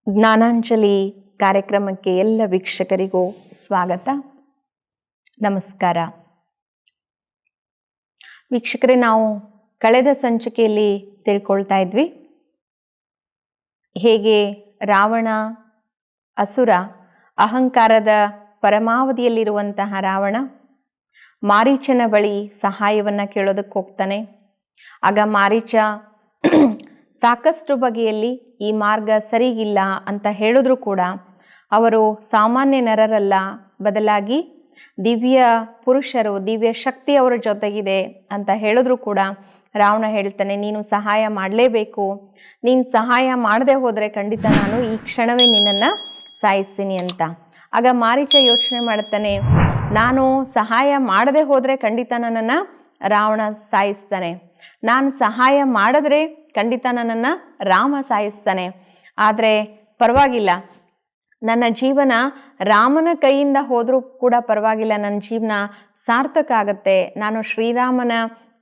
ಜ್ಞಾನಾಂಜಲಿ ಕಾರ್ಯಕ್ರಮಕ್ಕೆ ಎಲ್ಲ ವೀಕ್ಷಕರಿಗೂ ಸ್ವಾಗತ, ನಮಸ್ಕಾರ. ವೀಕ್ಷಕರೇ, ನಾವು ಕಳೆದ ಸಂಚಿಕೆಯಲ್ಲಿ ತಿಳ್ಕೊಳ್ತಾ ಇದ್ವಿ ಹೇಗೆ ರಾವಣ ಅಸುರ, ಅಹಂಕಾರದ ಪರಮಾವಧಿಯಲ್ಲಿರುವಂತಹ ರಾವಣ ಮಾರೀಚನ ಬಳಿ ಸಹಾಯವನ್ನು ಕೇಳೋದಕ್ಕೆ ಹೋಗ್ತಾನೆ. ಆಗ ಮಾರೀಚ ಸಾಕಷ್ಟು ಬಗೆಯಲ್ಲಿ ಈ ಮಾರ್ಗ ಸರಿಗಿಲ್ಲ ಅಂತ ಹೇಳಿದ್ರು ಕೂಡ ಅವರು ಸಾಮಾನ್ಯ ನರರಲ್ಲ, ಬದಲಾಗಿ ದಿವ್ಯ ಪುರುಷರು, ದಿವ್ಯ ಶಕ್ತಿ ಅವರ ಜೊತೆಗಿದೆ ಅಂತ ಹೇಳಿದ್ರು ಕೂಡ ರಾವಣ ಹೇಳ್ತಾನೆ, ನೀನು ಸಹಾಯ ಮಾಡಲೇಬೇಕು, ನೀನು ಸಹಾಯ ಮಾಡದೆ ಹೋದರೆ ಖಂಡಿತ ನಾನು ಈ ಕ್ಷಣವೇ ನಿನ್ನನ್ನು ಸಾಯಿಸ್ತೀನಿ ಅಂತ. ಆಗ ಮಾರೀಚ ಯೋಚನೆ ಮಾಡ್ತಾನೆ, ನಾನು ಸಹಾಯ ಮಾಡದೆ ಹೋದರೆ ಖಂಡಿತ ನನ್ನನ್ನು ರಾವಣ ಸಾಯಿಸ್ತಾನೆ, ನಾನು ಸಹಾಯ ಮಾಡಿದ್ರೆ ಖಂಡಿತ ನನ್ನನ್ನು ರಾಮ ಸಾಯಿಸ್ತಾನೆ, ಆದರೆ ಪರವಾಗಿಲ್ಲ, ನನ್ನ ಜೀವನ ರಾಮನ ಕೈಯಿಂದ ಹೋದರೂ ಕೂಡ ಪರವಾಗಿಲ್ಲ, ನನ್ನ ಜೀವನ ಸಾರ್ಥಕ ಆಗುತ್ತೆ, ನಾನು ಶ್ರೀರಾಮನ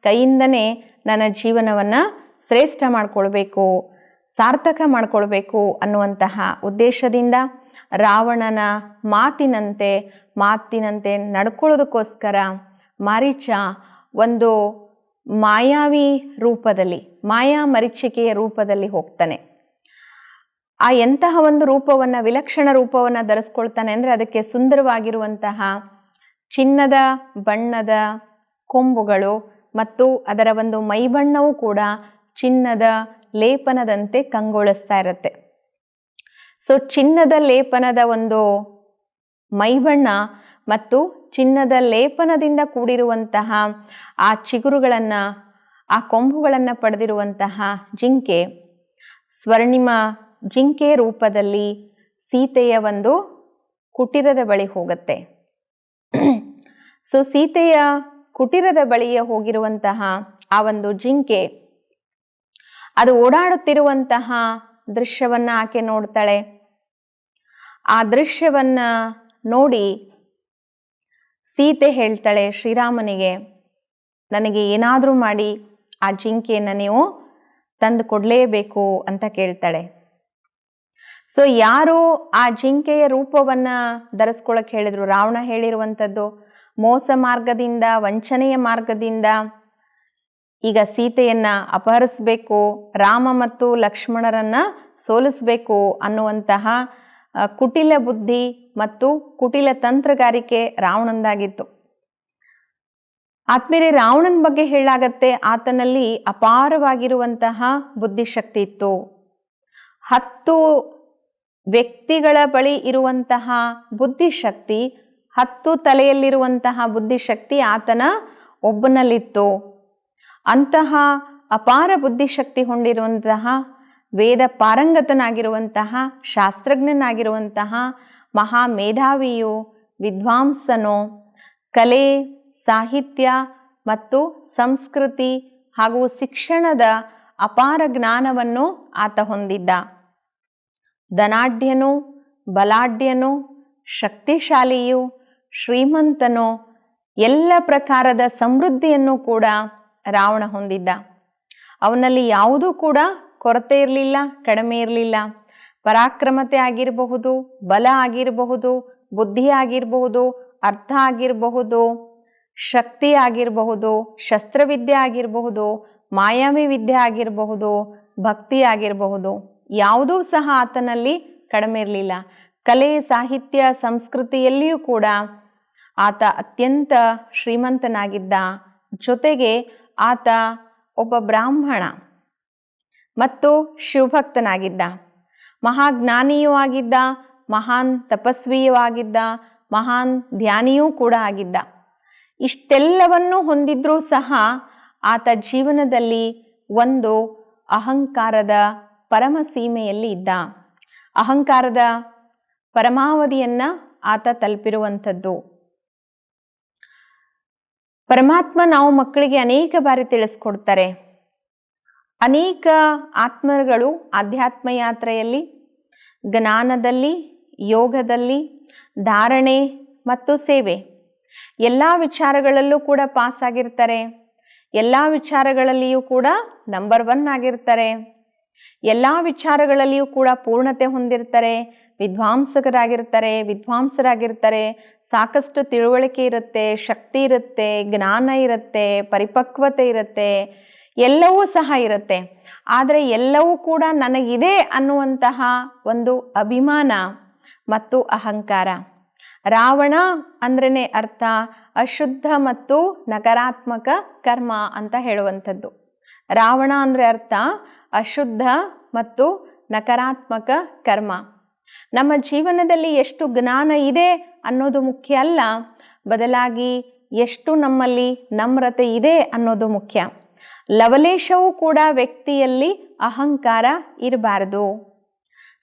ಕೈಯಿಂದನೇ ನನ್ನ ಜೀವನವನ್ನು ಶ್ರೇಷ್ಠ ಮಾಡ್ಕೊಳ್ಬೇಕು, ಸಾರ್ಥಕ ಮಾಡ್ಕೊಳ್ಬೇಕು ಅನ್ನುವಂತಹ ಉದ್ದೇಶದಿಂದ ರಾವಣನ ಮಾತಿನಂತೆ ನಡ್ಕೊಳ್ಳೋದಕ್ಕೋಸ್ಕರ ಮಾರೀಚ ಒಂದು ಮಾಯಾವಿ ರೂಪದಲ್ಲಿ, ಮಾಯಾ ಮರೀಚಿಕೆಯ ರೂಪದಲ್ಲಿ ಹೋಗ್ತಾನೆ. ಆ ಎಂತಹ ಒಂದು ರೂಪವನ್ನು, ವಿಲಕ್ಷಣ ರೂಪವನ್ನು ಧರಿಸ್ಕೊಳ್ತಾನೆ ಅಂದರೆ ಅದಕ್ಕೆ ಸುಂದರವಾಗಿರುವಂತಹ ಚಿನ್ನದ ಬಣ್ಣದ ಕೊಂಬುಗಳು ಮತ್ತು ಅದರ ಒಂದು ಮೈಬಣ್ಣವೂ ಕೂಡ ಚಿನ್ನದ ಲೇಪನದಂತೆ ಕಂಗೊಳಿಸ್ತಾ ಇರುತ್ತೆ. ಸೊ ಚಿನ್ನದ ಲೇಪನದ ಒಂದು ಮೈಬಣ್ಣ ಮತ್ತು ಚಿನ್ನದ ಲೇಪನದಿಂದ ಕೂಡಿರುವಂತಹ ಆ ಚಿಗುರುಗಳನ್ನು, ಆ ಕೊಂಬುಗಳನ್ನು ಪಡೆದಿರುವಂತಹ ಜಿಂಕೆ ಸ್ವರ್ಣಿಮ ಜಿಂಕೆ ರೂಪದಲ್ಲಿ ಸೀತೆಯ ಒಂದು ಕುಟೀರದ ಬಳಿ ಹೋಗುತ್ತೆ. ಸೊ ಸೀತೆಯ ಕುಟೀರದ ಬಳಿಯ ಹೋಗಿರುವಂತಹ ಆ ಒಂದು ಜಿಂಕೆ ಅದು ಓಡಾಡುತ್ತಿರುವಂತಹ ದೃಶ್ಯವನ್ನ ಆಕೆ ನೋಡ್ತಾಳೆ. ಆ ದೃಶ್ಯವನ್ನ ನೋಡಿ ಸೀತೆ ಹೇಳ್ತಾಳೆ ಶ್ರೀರಾಮನಿಗೆ, ನನಗೆ ಏನಾದರೂ ಮಾಡಿ ಆ ಜಿಂಕೆಯನ್ನು ನೀವು ತಂದು ಕೊಡಲೇಬೇಕು ಅಂತ ಕೇಳ್ತಾಳೆ. ಸೊ ಯಾರು ಆ ಜಿಂಕೆಯ ರೂಪವನ್ನು ಧರಿಸ್ಕೊಳಕ್ಕೆ ಹೇಳಿದ್ರು? ರಾವಣ ಹೇಳಿರುವಂಥದ್ದು ಮೋಸ ಮಾರ್ಗದಿಂದ, ವಂಚನೆಯ ಮಾರ್ಗದಿಂದ ಈಗ ಸೀತೆಯನ್ನ ಅಪಹರಿಸಬೇಕು, ರಾಮ ಮತ್ತು ಲಕ್ಷ್ಮಣರನ್ನ ಸೋಲಿಸಬೇಕು ಅನ್ನುವಂತಹ ಕುಟಿಲ ಬುದ್ಧಿ ಮತ್ತು ಕುಟಿಲ ತಂತ್ರಗಾರಿಕೆ ರಾವಣಂದಾಗಿತ್ತು. ಆದ್ಮೇಲೆ ರಾವಣನ ಬಗ್ಗೆ ಹೇಳಾಗತ್ತೆ, ಆತನಲ್ಲಿ ಅಪಾರವಾಗಿರುವಂತಹ ಬುದ್ಧಿಶಕ್ತಿ ಇತ್ತು. 10 ವ್ಯಕ್ತಿಗಳ ಬಳಿ ಇರುವಂತಹ ಬುದ್ಧಿಶಕ್ತಿ, 10 ತಲೆಯಲ್ಲಿರುವಂತಹ ಬುದ್ಧಿಶಕ್ತಿ ಆತನ ಒಬ್ಬನಲ್ಲಿತ್ತು. ಅಂತಹ ಅಪಾರ ಬುದ್ಧಿಶಕ್ತಿ ಹೊಂದಿರುವಂತಹ, ವೇದ ಪಾರಂಗತನಾಗಿರುವಂತಹ, ಶಾಸ್ತ್ರಜ್ಞನಾಗಿರುವಂತಹ ಮಹಾ ಮೇಧಾವಿಯು, ವಿದ್ವಾಂಸನು, ಕಲೆ, ಸಾಹಿತ್ಯ ಮತ್ತು ಸಂಸ್ಕೃತಿ ಹಾಗೂ ಶಿಕ್ಷಣದ ಅಪಾರ ಜ್ಞಾನವನ್ನು ಆತ ಹೊಂದಿದ್ದ. ಧನಾಢ್ಯನು, ಬಲಾಢ್ಯನು, ಶಕ್ತಿಶಾಲಿಯು, ಶ್ರೀಮಂತನು, ಎಲ್ಲ ಪ್ರಕಾರದ ಸಮೃದ್ಧಿಯನ್ನು ಕೂಡ ರಾವಣ ಹೊಂದಿದ್ದ. ಅವನಲ್ಲಿ ಯಾವುದೂ ಕೂಡ ಕೊರತೆ ಇರಲಿಲ್ಲ, ಕಡಿಮೆ ಇರಲಿಲ್ಲ. ಪರಾಕ್ರಮತೆ ಆಗಿರಬಹುದು, ಬಲ ಆಗಿರಬಹುದು, ಬುದ್ಧಿ ಆಗಿರಬಹುದು, ಅರ್ಥ ಆಗಿರಬಹುದು, ಶಕ್ತಿ ಆಗಿರಬಹುದು, ಶಸ್ತ್ರವಿದ್ಯೆ ಆಗಿರಬಹುದು, ಮಾಯಾವಿ ವಿದ್ಯೆ ಆಗಿರಬಹುದು, ಭಕ್ತಿ ಆಗಿರಬಹುದು, ಯಾವುದೂ ಸಹ ಆತನಲ್ಲಿ ಕಡಿಮೆ ಇರಲಿಲ್ಲ. ಕಲೆ, ಸಾಹಿತ್ಯ, ಸಂಸ್ಕೃತಿಯಲ್ಲಿಯೂ ಕೂಡ ಆತ ಅತ್ಯಂತ ಶ್ರೀಮಂತನಾಗಿದ್ದ. ಜೊತೆಗೆ ಆತ ಒಬ್ಬ ಬ್ರಾಹ್ಮಣ ಮತ್ತು ಶಿವಭಕ್ತನಾಗಿದ್ದ, ಮಹಾಜ್ಞಾನಿಯೂ ಆಗಿದ್ದ, ಮಹಾನ್ ತಪಸ್ವಿಯೂ ಆಗಿದ್ದ, ಮಹಾನ್ ಧ್ಯಾನಿಯೂ ಕೂಡ ಆಗಿದ್ದ. ಇಷ್ಟೆಲ್ಲವನ್ನೂ ಹೊಂದಿದ್ರೂ ಸಹ ಆತ ಜೀವನದಲ್ಲಿ ಒಂದು ಅಹಂಕಾರದ ಪರಮ ಸೀಮೆಯಲ್ಲಿ ಇದ್ದ. ಅಹಂಕಾರದ ಪರಮಾವಧಿಯನ್ನ ಆತ ತಲುಪಿರುವಂಥದ್ದು. ಪರಮಾತ್ಮ ನಾವು ಮಕ್ಕಳಿಗೆ ಅನೇಕ ಬಾರಿ ತಿಳಿಸ್ಕೊಡ್ತಾರೆ. ಅನೇಕ ಆತ್ಮಗಳು ಆಧ್ಯಾತ್ಮ ಯಾತ್ರೆಯಲ್ಲಿ, ಜ್ಞಾನದಲ್ಲಿ, ಯೋಗದಲ್ಲಿ, ಧಾರಣೆ ಮತ್ತು ಸೇವೆ ಎಲ್ಲ ವಿಚಾರಗಳಲ್ಲೂ ಕೂಡ ಪಾಸ್ ಆಗಿರ್ತಾರೆ. ಎಲ್ಲ ವಿಚಾರಗಳಲ್ಲಿಯೂ ಕೂಡ ನಂಬರ್ 1 ಆಗಿರ್ತಾರೆ. ಎಲ್ಲ ವಿಚಾರಗಳಲ್ಲಿಯೂ ಕೂಡ ಪೂರ್ಣತೆ ಹೊಂದಿರ್ತಾರೆ, ವಿದ್ವಾಂಸರಾಗಿರ್ತಾರೆ, ಸಾಕಷ್ಟು ತಿಳುವಳಿಕೆ ಇರುತ್ತೆ, ಶಕ್ತಿ ಇರುತ್ತೆ, ಜ್ಞಾನ ಇರುತ್ತೆ, ಪರಿಪಕ್ವತೆ ಇರುತ್ತೆ, ಎಲ್ಲವೂ ಸಹ ಇರುತ್ತೆ. ಆದರೆ ಎಲ್ಲವೂ ಕೂಡ ನನಗಿದೆ ಅನ್ನುವಂತಹ ಒಂದು ಅಭಿಮಾನ ಮತ್ತು ಅಹಂಕಾರ. ರಾವಣ ಅಂದ್ರೇನೆ ಅರ್ಥ ಅಶುದ್ಧ ಮತ್ತು ನಕಾರಾತ್ಮಕ ಕರ್ಮ ಅಂತ ಹೇಳುವಂಥದ್ದು. ರಾವಣ ಅಂದರೆ ಅರ್ಥ ಅಶುದ್ಧ ಮತ್ತು ನಕಾರಾತ್ಮಕ ಕರ್ಮ. ನಮ್ಮ ಜೀವನದಲ್ಲಿ ಎಷ್ಟು ಜ್ಞಾನ ಇದೆ ಅನ್ನೋದು ಮುಖ್ಯ ಅಲ್ಲ, ಬದಲಾಗಿ ಎಷ್ಟು ನಮ್ಮಲ್ಲಿ ನಮ್ರತೆ ಇದೆ ಅನ್ನೋದು ಮುಖ್ಯ. ಲವಲೇಶವೂ ಕೂಡ ವ್ಯಕ್ತಿಯಲ್ಲಿ ಅಹಂಕಾರ ಇರಬಾರದು.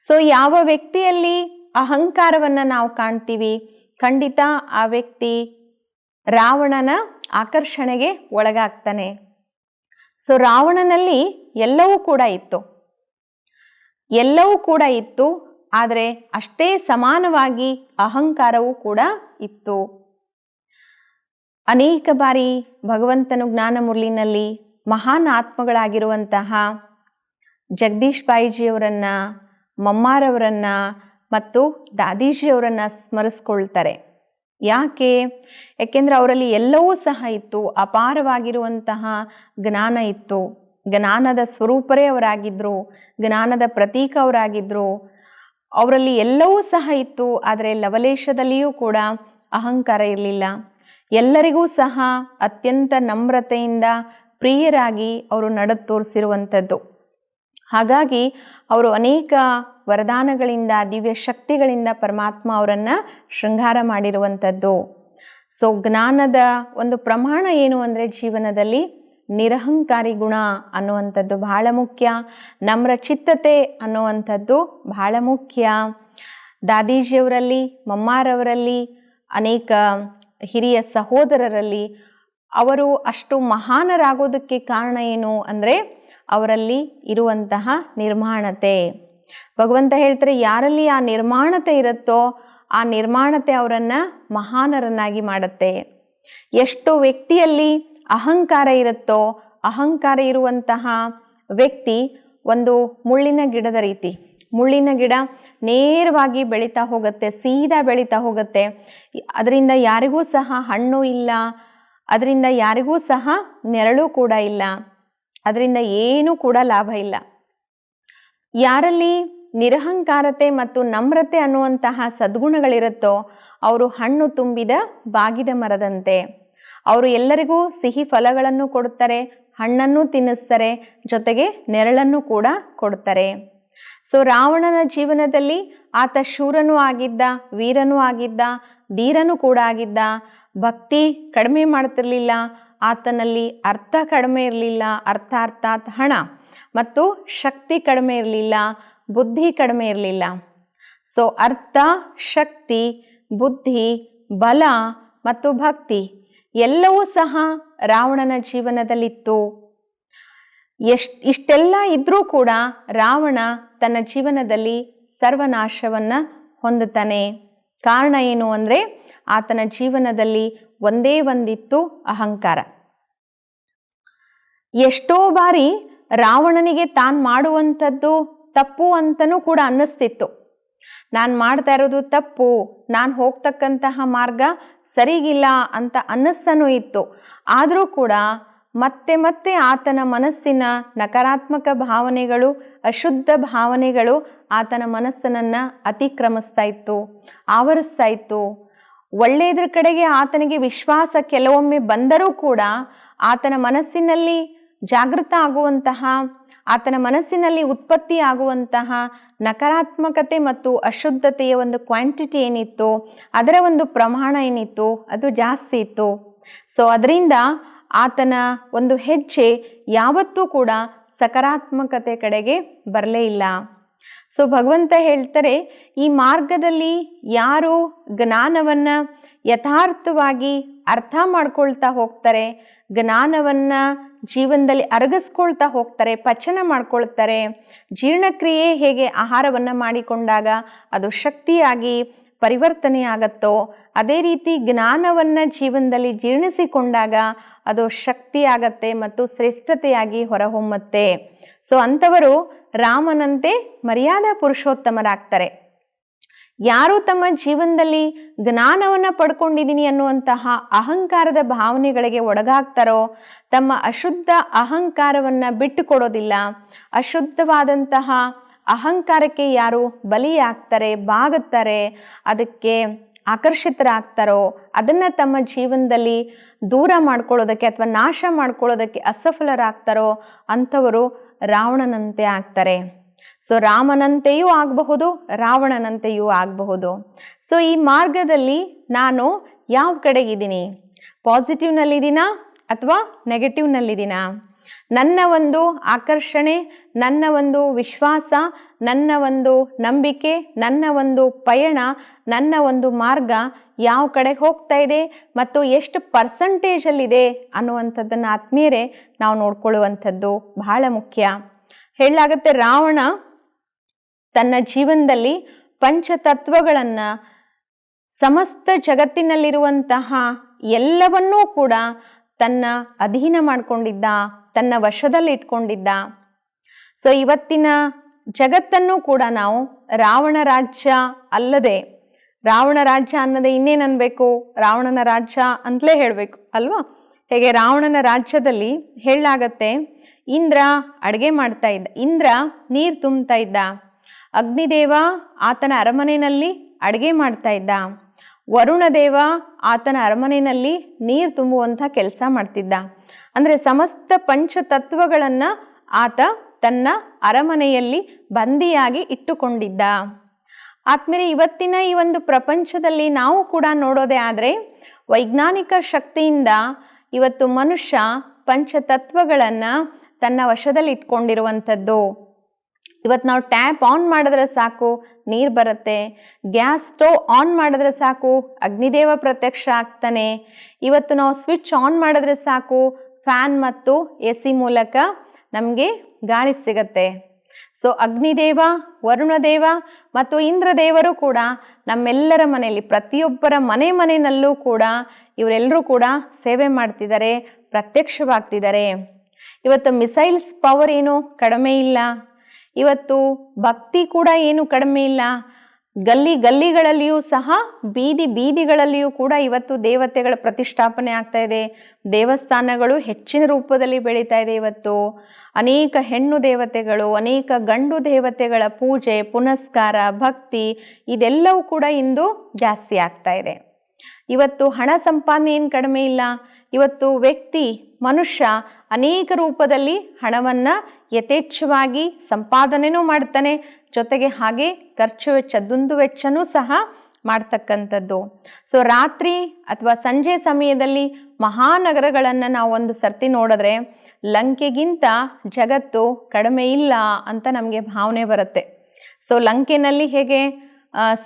ಸೊ ಯಾವ ವ್ಯಕ್ತಿಯಲ್ಲಿ ಅಹಂಕಾರವನ್ನು ನಾವು ಕಾಣ್ತೀವಿ, ಖಂಡಿತ ಆ ವ್ಯಕ್ತಿ ರಾವಣನ ಆಕರ್ಷಣೆಗೆ ಒಳಗಾಗ್ತಾನೆ. ಸೊ ರಾವಣನಲ್ಲಿ ಎಲ್ಲವೂ ಕೂಡ ಇತ್ತು, ಆದರೆ ಅಷ್ಟೇ ಸಮಾನವಾಗಿ ಅಹಂಕಾರವೂ ಕೂಡ ಇತ್ತು. ಅನೇಕ ಬಾರಿ ಭಗವಂತನು ಜ್ಞಾನ ಮುರಳಿನಲ್ಲಿ ಮಹಾನ್ ಆತ್ಮಗಳಾಗಿರುವಂತಹ ಜಗದೀಶ್ ಬಾಯಿಜಿಯವರನ್ನ, ಮಮ್ಮಾರವರನ್ನ ಮತ್ತು ದಾದೀಜಿಯವರನ್ನ ಸ್ಮರಿಸ್ಕೊಳ್ತಾರೆ. ಯಾಕೆಂದ್ರೆ ಅವರಲ್ಲಿ ಎಲ್ಲವೂ ಸಹ ಇತ್ತು, ಅಪಾರವಾಗಿರುವಂತಹ ಜ್ಞಾನ ಇತ್ತು. ಜ್ಞಾನದ ಸ್ವರೂಪರೇ ಅವರಾಗಿದ್ರು, ಜ್ಞಾನದ ಪ್ರತೀಕ ಅವರಾಗಿದ್ರು. ಅವರಲ್ಲಿ ಎಲ್ಲವೂ ಸಹ ಇತ್ತು, ಆದರೆ ಲವಲೇಶದಲ್ಲಿಯೂ ಕೂಡ ಅಹಂಕಾರ ಇರಲಿಲ್ಲ. ಎಲ್ಲರಿಗೂ ಸಹ ಅತ್ಯಂತ ನಮ್ರತೆಯಿಂದ ಪ್ರಿಯರಾಗಿ ಅವರು ನಡೆದು ತೋರಿಸಿರುವಂಥದ್ದು. ಹಾಗಾಗಿ ಅವರು ಅನೇಕ ವರದಾನಗಳಿಂದ, ದಿವ್ಯ ಶಕ್ತಿಗಳಿಂದ ಪರಮಾತ್ಮ ಅವರನ್ನು ಶೃಂಗಾರ ಮಾಡಿರುವಂಥದ್ದು. ಸೊ ಜ್ಞಾನದ ಒಂದು ಪ್ರಮಾಣ ಏನು ಅಂದರೆ ಜೀವನದಲ್ಲಿ ನಿರಹಂಕಾರಿ ಗುಣ ಅನ್ನುವಂಥದ್ದು ಬಹಳ ಮುಖ್ಯ. ನಮ್ರ ಚಿತ್ತತೆ ಅನ್ನುವಂಥದ್ದು ಬಹಳ ಮುಖ್ಯ. ದಾದೀಜಿಯವರಲ್ಲಿ, ಮಮ್ಮಾರವರಲ್ಲಿ, ಅನೇಕ ಹಿರಿಯ ಸಹೋದರರಲ್ಲಿ ಅವರು ಅಷ್ಟು ಮಹಾನರಾಗೋದಕ್ಕೆ ಕಾರಣ ಏನು ಅಂದರೆ ಅವರಲ್ಲಿ ಇರುವಂತಹ ನಿರ್ಮಾಣತೆ. ಭಗವಂತ ಹೇಳ್ತಾರೆ, ಯಾರಲ್ಲಿ ಆ ನಿರ್ಮಾಣತೆ ಇರುತ್ತೋ ಆ ನಿರ್ಮಾಣತೆ ಅವರನ್ನು ಮಹಾನರನ್ನಾಗಿ ಮಾಡುತ್ತೆ. ಎಷ್ಟು ವ್ಯಕ್ತಿಯಲ್ಲಿ ಅಹಂಕಾರ ಇರುತ್ತೋ, ಅಹಂಕಾರ ಇರುವಂತಹ ವ್ಯಕ್ತಿ ಒಂದು ಮುಳ್ಳಿನ ಗಿಡದ ರೀತಿ. ಮುಳ್ಳಿನ ಗಿಡ ನೇರವಾಗಿ ಬೆಳೀತಾ ಹೋಗುತ್ತೆ, ಸೀದಾ ಬೆಳೀತಾ ಹೋಗುತ್ತೆ. ಅದರಿಂದ ಯಾರಿಗೂ ಸಹ ಹಣ್ಣು ಇಲ್ಲ, ಅದರಿಂದ ಯಾರಿಗೂ ಸಹ ನೆರಳು ಕೂಡ ಇಲ್ಲ, ಅದರಿಂದ ಏನೂ ಕೂಡ ಲಾಭ ಇಲ್ಲ. ಯಾರಲ್ಲಿ ನಿರಹಂಕಾರತೆ ಮತ್ತು ನಮ್ರತೆ ಅನ್ನುವಂತಹ ಸದ್ಗುಣಗಳಿರುತ್ತೋ ಅವರು ಹಣ್ಣು ತುಂಬಿದ ಬಾಗಿದ ಮರದಂತೆ. ಅವರು ಎಲ್ಲರಿಗೂ ಸಿಹಿ ಫಲಗಳನ್ನು ಕೊಡ್ತಾರೆ, ಹಣ್ಣನ್ನು ತಿನ್ನಿಸ್ತಾರೆ, ಜೊತೆಗೆ ನೆರಳನ್ನು ಕೂಡ ಕೊಡ್ತಾರೆ. ಸೊ ರಾವಣನ ಜೀವನದಲ್ಲಿ ಆತ ಶೂರನೂ ಆಗಿದ್ದ, ವೀರನೂ ಆಗಿದ್ದ, ಧೀರನೂ ಕೂಡ ಆಗಿದ್ದ. ಭಕ್ತಿ ಕಡಿಮೆ ಮಾಡ್ತಿರ್ಲಿಲ್ಲ, ಆತನಲ್ಲಿ ಅರ್ಥ ಕಡಿಮೆ ಇರಲಿಲ್ಲ, ಅರ್ಥಾತ್ ಹಣ, ಮತ್ತು ಶಕ್ತಿ ಕಡಿಮೆ ಇರಲಿಲ್ಲ, ಬುದ್ಧಿ ಕಡಿಮೆ ಇರಲಿಲ್ಲ. ಸೊ ಅರ್ಥ, ಶಕ್ತಿ, ಬುದ್ಧಿ, ಬಲ ಮತ್ತು ಭಕ್ತಿ ಎಲ್ಲವೂ ಸಹ ರಾವಣನ ಜೀವನದಲ್ಲಿತ್ತು. ಇಷ್ಟೆಲ್ಲ ಇದ್ರೂ ಕೂಡ ರಾವಣ ತನ್ನ ಜೀವನದಲ್ಲಿ ಸರ್ವನಾಶವನ್ನು ಹೊಂದುತ್ತಾನೆ. ಕಾರಣ ಏನು ಅಂದರೆ ಆತನ ಜೀವನದಲ್ಲಿ ಒಂದೇ ಒಂದಿತ್ತು, ಅಹಂಕಾರ. ಎಷ್ಟೋ ಬಾರಿ ರಾವಣನಿಗೆ ತಾನು ಮಾಡುವಂಥದ್ದು ತಪ್ಪು ಅಂತನೂ ಕೂಡ ಅನ್ನಿಸ್ತಿತ್ತು. ನಾನು ಮಾಡ್ತಾ ಇರೋದು ತಪ್ಪು, ನಾನು ಹೋಗ್ತಕ್ಕಂತಹ ಮಾರ್ಗ ಸರಿಗಿಲ್ಲ ಅಂತ ಅನ್ನಿಸ್ತಾನೂ ಇತ್ತು. ಆದರೂ ಕೂಡ ಮತ್ತೆ ಮತ್ತೆ ಆತನ ಮನಸ್ಸಿನ ನಕಾರಾತ್ಮಕ ಭಾವನೆಗಳು, ಅಶುದ್ಧ ಭಾವನೆಗಳು ಆತನ ಮನಸ್ಸನ್ನು ಅತಿಕ್ರಮಿಸ್ತಾ ಇತ್ತು, ಆವರಿಸ್ತಾ ಇತ್ತು. ಒಳ್ಳೆಯದ್ರ ಕಡೆಗೆ ಆತನಿಗೆ ವಿಶ್ವಾಸ ಕೆಲವೊಮ್ಮೆ ಬಂದರೂ ಕೂಡ ಆತನ ಮನಸ್ಸಿನಲ್ಲಿ ಜಾಗೃತ ಆಗುವಂತಹ, ಆತನ ಮನಸ್ಸಿನಲ್ಲಿ ಉತ್ಪತ್ತಿ ಆಗುವಂತಹ ನಕಾರಾತ್ಮಕತೆ ಮತ್ತು ಅಶುದ್ಧತೆಯ ಒಂದು ಕ್ವಾಂಟಿಟಿ ಏನಿತ್ತು, ಅದರ ಒಂದು ಪ್ರಮಾಣ ಏನಿತ್ತು, ಅದು ಜಾಸ್ತಿ ಇತ್ತು. ಸೊ ಅದರಿಂದ ಆತನ ಒಂದು ಹೆಜ್ಜೆ ಯಾವತ್ತೂ ಕೂಡ ಸಕಾರಾತ್ಮಕತೆ ಕಡೆಗೆ ಬರಲೇ ಇಲ್ಲ. ಸೊ ಭಗವಂತ ಹೇಳ್ತಾರೆ, ಈ ಮಾರ್ಗದಲ್ಲಿ ಯಾರು ಜ್ಞಾನವನ್ನು ಯಥಾರ್ಥವಾಗಿ ಅರ್ಥ ಮಾಡ್ಕೊಳ್ತಾ ಹೋಗ್ತಾರೆ, ಜ್ಞಾನವನ್ನು ಜೀವನದಲ್ಲಿ ಅರಗಿಸ್ಕೊಳ್ತಾ ಹೋಗ್ತಾರೆ, ಪಚನ ಮಾಡ್ಕೊಳ್ತಾರೆ, ಜೀರ್ಣಕ್ರಿಯೆ ಹೇಗೆ ಆಹಾರವನ್ನು ಮಾಡಿಕೊಂಡಾಗ ಅದು ಶಕ್ತಿಯಾಗಿ ಪರಿವರ್ತನೆಯಾಗತ್ತೋ ಅದೇ ರೀತಿ ಜ್ಞಾನವನ್ನು ಜೀವನದಲ್ಲಿ ಜೀರ್ಣಿಸಿಕೊಂಡಾಗ ಅದು ಶಕ್ತಿಯಾಗತ್ತೆ ಮತ್ತು ಶ್ರೇಷ್ಠತೆಯಾಗಿ ಹೊರಹೊಮ್ಮತ್ತೆ. ಸೊ ಅಂಥವರು ರಾಮನಂತೆ ಮರ್ಯಾದಾ ಪುರುಷೋತ್ತಮರಾಗ್ತಾರೆ. ಯಾರು ತಮ್ಮ ಜೀವನದಲ್ಲಿ ಜ್ಞಾನವನ್ನು ಪಡ್ಕೊಂಡಿದ್ದೀನಿ ಅನ್ನುವಂತಹ ಅಹಂಕಾರದ ಭಾವನೆಗಳಿಗೆ ಒಳಗಾಗ್ತಾರೋ ತಮ್ಮ ಅಶುದ್ಧ ಅಹಂಕಾರವನ್ನು ಬಿಟ್ಟು ಕೊಡೋದಿಲ್ಲ. ಅಶುದ್ಧವಾದಂತಹ ಅಹಂಕಾರಕ್ಕೆ ಯಾರು ಬಲಿಯಾಗ್ತಾರೆ, ಬಾಗುತ್ತಾರೆ, ಅದಕ್ಕೆ ಆಕರ್ಷಿತರಾಗ್ತಾರೋ ಅದನ್ನು ತಮ್ಮ ಜೀವನದಲ್ಲಿ ದೂರ ಮಾಡ್ಕೊಳ್ಳೋದಕ್ಕೆ ಅಥವಾ ನಾಶ ಮಾಡ್ಕೊಳ್ಳೋದಕ್ಕೆ ಅಸಫಲರಾಗ್ತಾರೋ ಅಂಥವರು ರಾವಣನಂತೆ ಆಗ್ತಾರೆ. ಸೊ ರಾಮನಂತೆಯೂ ಆಗಬಹುದು, ರಾವಣನಂತೆಯೂ ಆಗಬಹುದು. ಸೊ ಈ ಮಾರ್ಗದಲ್ಲಿ ನಾನು ಯಾವ ಕಡೆಗಿದ್ದೀನಿ? ಪಾಸಿಟಿವ್ನಲ್ಲಿದ್ದೀನಾ ಅಥವಾ ನೆಗೆಟಿವ್ನಲ್ಲಿದ್ದೀನಾ? ನನ್ನ ಒಂದು ಆಕರ್ಷಣೆ, ನನ್ನ ಒಂದು ವಿಶ್ವಾಸ, ನನ್ನ ಒಂದು ನಂಬಿಕೆ, ನನ್ನ ಒಂದು ಪಯಣ, ನನ್ನ ಒಂದು ಮಾರ್ಗ ಯಾವ ಕಡೆ ಹೋಗ್ತಾ ಇದೆ ಮತ್ತು ಎಷ್ಟು ಪರ್ಸಂಟೇಜಲ್ಲಿದೆ ಅನ್ನುವಂಥದ್ದನ್ನು ಆತ್ಮೀಯರೇ ನಾವು ನೋಡ್ಕೊಳ್ಳುವಂಥದ್ದು ಬಹಳ ಮುಖ್ಯ. ಹೇಳಲಾಗುತ್ತೆ ರಾವಣ ತನ್ನ ಜೀವನದಲ್ಲಿ ಪಂಚತತ್ವಗಳನ್ನು, ಸಮಸ್ತ ಜಗತ್ತಿನಲ್ಲಿರುವಂತಹ ಎಲ್ಲವನ್ನೂ ಕೂಡ ತನ್ನ ಅಧೀನ ಮಾಡಿಕೊಂಡಿದ್ದ, ತನ್ನ ವಶದಲ್ಲಿ ಇಟ್ಕೊಂಡಿದ್ದ. ಸೊ ಇವತ್ತಿನ ಜಗತ್ತನ್ನು ಕೂಡ ನಾವು ರಾವಣ ರಾಜ್ಯ ಅಲ್ಲದೆ, ರಾವಣ ರಾಜ್ಯ ಅನ್ನೋದೇ ಇನ್ನೇನು ಅನ್ಬೇಕು, ರಾವಣನ ರಾಜ್ಯ ಅಂತಲೇ ಹೇಳಬೇಕು ಅಲ್ವಾ? ಹೇಗೆ ರಾವಣನ ರಾಜ್ಯದಲ್ಲಿ ಹೇಳಲಾಗತ್ತೆ, ಇಂದ್ರ ಅಡುಗೆ ಮಾಡ್ತಾ ಇದ್ದ, ಇಂದ್ರ ನೀರು ತುಂಬ್ತಾ ಇದ್ದ, ಅಗ್ನಿದೇವ ಆತನ ಅರಮನೆಯಲ್ಲಿ ಅಡುಗೆ ಮಾಡ್ತಾ ಇದ್ದ, ವರುಣದೇವ ಆತನ ಅರಮನೆಯಲ್ಲಿ ನೀರು ತುಂಬುವಂಥ ಕೆಲಸ ಮಾಡ್ತಿದ್ದ. ಅಂದರೆ ಸಮಸ್ತ ಪಂಚತತ್ವಗಳನ್ನು ಆತ ತನ್ನ ಅರಮನೆಯಲ್ಲಿ ಬಂದಿಯಾಗಿ ಇಟ್ಟುಕೊಂಡಿದ್ದ. ಆದ್ಮೇಲೆ ಇವತ್ತಿನ ಈ ಒಂದು ಪ್ರಪಂಚದಲ್ಲಿ ನಾವು ಕೂಡ ನೋಡೋದೇ ಆದರೆ ವೈಜ್ಞಾನಿಕ ಶಕ್ತಿಯಿಂದ ಇವತ್ತು ಮನುಷ್ಯ ಪಂಚತತ್ವಗಳನ್ನು ತನ್ನ ವಶದಲ್ಲಿ ಇಟ್ಕೊಂಡಿರುವಂಥದ್ದು. ಇವತ್ತು ನಾವು ಟ್ಯಾಪ್ ಆನ್ ಮಾಡಿದ್ರೆ ಸಾಕು ನೀರು ಬರುತ್ತೆ, ಗ್ಯಾಸ್ ಸ್ಟೋವ್ ಆನ್ ಮಾಡಿದ್ರೆ ಸಾಕು ಅಗ್ನಿದೇವ ಪ್ರತ್ಯಕ್ಷ ಆಗ್ತಾನೆ. ಇವತ್ತು ನಾವು ಸ್ವಿಚ್ ಆನ್ ಮಾಡಿದ್ರೆ ಸಾಕು ಫ್ಯಾನ್ ಮತ್ತು AC ಮೂಲಕ ನಮಗೆ ಗಾಳಿ ಸಿಗತ್ತೆ. ಸೊ ಅಗ್ನಿದೇವ, ವರುಣದೇವ ಮತ್ತು ಇಂದ್ರದೇವರು ಕೂಡ ನಮ್ಮೆಲ್ಲರ ಮನೆಯಲ್ಲಿ, ಪ್ರತಿಯೊಬ್ಬರ ಮನೆಯಲ್ಲೂ ಕೂಡ ಇವರೆಲ್ಲರೂ ಕೂಡ ಸೇವೆ ಮಾಡ್ತಿದ್ದಾರೆ, ಪ್ರತ್ಯಕ್ಷವಾಗ್ತಿದ್ದಾರೆ. ಇವತ್ತು ಮಿಸೈಲ್ಸ್ ಪವರ್ ಏನು ಕಡಿಮೆ ಇಲ್ಲ, ಇವತ್ತು ಭಕ್ತಿ ಕೂಡ ಏನು ಕಡಿಮೆ ಇಲ್ಲ. ಗಲ್ಲಿಗಳಲ್ಲಿಯೂ ಸಹ, ಬೀದಿಗಳಲ್ಲಿಯೂ ಕೂಡ ಇವತ್ತು ದೇವತೆಗಳ ಪ್ರತಿಷ್ಠಾಪನೆ ಆಗ್ತಾ ಇದೆ. ದೇವಸ್ಥಾನಗಳು ಹೆಚ್ಚಿನ ರೂಪದಲ್ಲಿ ಬೆಳೀತಾ ಇದೆ. ಇವತ್ತು ಅನೇಕ ಹೆಣ್ಣು ದೇವತೆಗಳು, ಅನೇಕ ಗಂಡು ದೇವತೆಗಳ ಪೂಜೆ, ಪುನಸ್ಕಾರ, ಭಕ್ತಿ ಇದೆಲ್ಲವೂ ಕೂಡ ಇಂದು ಜಾಸ್ತಿ ಆಗ್ತಾ ಇದೆ. ಇವತ್ತು ಹಣ ಸಂಪಾದನೆ ಏನು ಕಡಿಮೆ ಇಲ್ಲ. ಇವತ್ತು ವ್ಯಕ್ತಿ, ಮನುಷ್ಯ ಅನೇಕ ರೂಪದಲ್ಲಿ ಹಣವನ್ನು ಯಥೇಚ್ಛವಾಗಿ ಸಂಪಾದನೆನೂ ಮಾಡ್ತಾನೆ, ಜೊತೆಗೆ ಹಾಗೆ ಖರ್ಚು ವೆಚ್ಚ, ದುಂದು ವೆಚ್ಚನೂ ಸಹ ಮಾಡ್ತಕ್ಕಂಥದ್ದು. ಸೊ ರಾತ್ರಿ ಅಥವಾ ಸಂಜೆ ಸಮಯದಲ್ಲಿ ಮಹಾನಗರಗಳನ್ನು ನಾವು ಒಂದು ಸರ್ತಿ ನೋಡಿದ್ರೆ ಲಂಕೆಗಿಂತ ಜಗತ್ತು ಕಡಿಮೆ ಇಲ್ಲ ಅಂತ ನಮಗೆ ಭಾವನೆ ಬರುತ್ತೆ. ಸೊ ಲಂಕೆನಲ್ಲಿ ಹೇಗೆ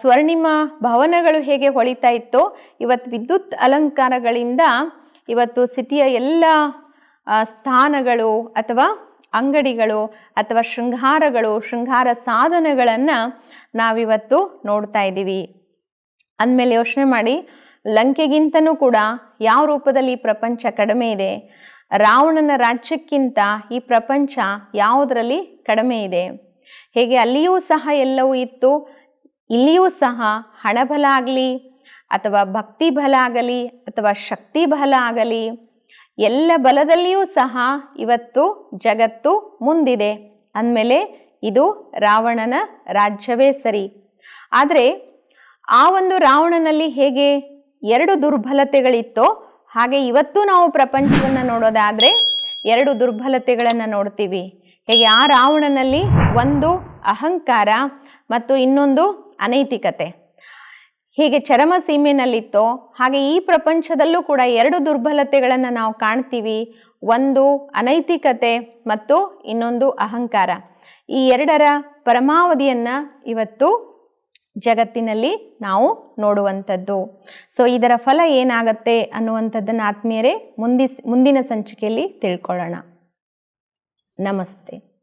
ಸ್ವರ್ಣಿಮ ಭವನಗಳು ಹೇಗೆ ಹೊಳಿತಾ ಇತ್ತೋ, ಇವತ್ತು ವಿದ್ಯುತ್ ಅಲಂಕಾರಗಳಿಂದ ಇವತ್ತು ಸಿಟಿಯ ಎಲ್ಲ ಸ್ಥಾನಗಳು ಅಥವಾ ಅಂಗಡಿಗಳು ಅಥವಾ ಶೃಂಗಾರ ಸಾಧನಗಳನ್ನು ನಾವಿವತ್ತು ನೋಡ್ತಾ ಇದ್ದೀವಿ. ಅಂದಮೇಲೆ ಯೋಚನೆ ಮಾಡಿ, ಲಂಕೆಗಿಂತನೂ ಕೂಡ ಯಾವ ರೂಪದಲ್ಲಿ ಈ ಪ್ರಪಂಚ ಕಡಿಮೆ ಇದೆ? ರಾವಣನ ರಾಜ್ಯಕ್ಕಿಂತ ಈ ಪ್ರಪಂಚ ಯಾವುದರಲ್ಲಿ ಕಡಿಮೆ ಇದೆ? ಹೇಗೆ ಅಲ್ಲಿಯೂ ಸಹ ಎಲ್ಲವೂ ಇತ್ತು, ಇಲ್ಲಿಯೂ ಸಹ ಹಣಬಲ ಆಗಲಿ ಅಥವಾ ಭಕ್ತಿ ಬಲ ಆಗಲಿ ಅಥವಾ ಶಕ್ತಿ ಬಲ ಆಗಲಿ, ಎಲ್ಲ ಬಲದಲ್ಲಿಯೂ ಸಹ ಇವತ್ತು ಜಗತ್ತು ಮುಂದಿದೆ. ಅಂದಮೇಲೆ ಇದು ರಾವಣನ ರಾಜ್ಯವೇ ಸರಿ. ಆದರೆ ಆ ಒಂದು ರಾವಣನಲ್ಲಿ ಹೇಗೆ ಎರಡು ದುರ್ಬಲತೆಗಳಿತ್ತೋ ಹಾಗೆ ಇವತ್ತು ನಾವು ಪ್ರಪಂಚವನ್ನು ನೋಡೋದಾದರೆ ಎರಡು ದುರ್ಬಲತೆಗಳನ್ನು ನೋಡ್ತೀವಿ. ಹೇಗೆ ಆ ರಾವಣನಲ್ಲಿ ಒಂದು ಅಹಂಕಾರ ಮತ್ತು ಇನ್ನೊಂದು ಅನೈತಿಕತೆ ಹೀಗೆ ಚರಮ ಸೀಮೆನಲ್ಲಿತ್ತೋ ಹಾಗೆ ಈ ಪ್ರಪಂಚದಲ್ಲೂ ಕೂಡ ಎರಡು ದುರ್ಬಲತೆಗಳನ್ನು ನಾವು ಕಾಣ್ತೀವಿ. ಒಂದು ಅನೈತಿಕತೆ ಮತ್ತು ಇನ್ನೊಂದು ಅಹಂಕಾರ. ಈ ಎರಡರ ಪರಮಾವಧಿಯನ್ನು ಇವತ್ತು ಜಗತ್ತಿನಲ್ಲಿ ನಾವು ನೋಡುವಂಥದ್ದು. ಸೊ ಇದರ ಫಲ ಏನಾಗತ್ತೆ ಅನ್ನುವಂಥದ್ದನ್ನು ಆತ್ಮೀಯರೇ ಮುಂದಿನ ಸಂಚಿಕೆಯಲ್ಲಿ ತಿಳ್ಕೊಳ್ಳೋಣ. ನಮಸ್ತೆ.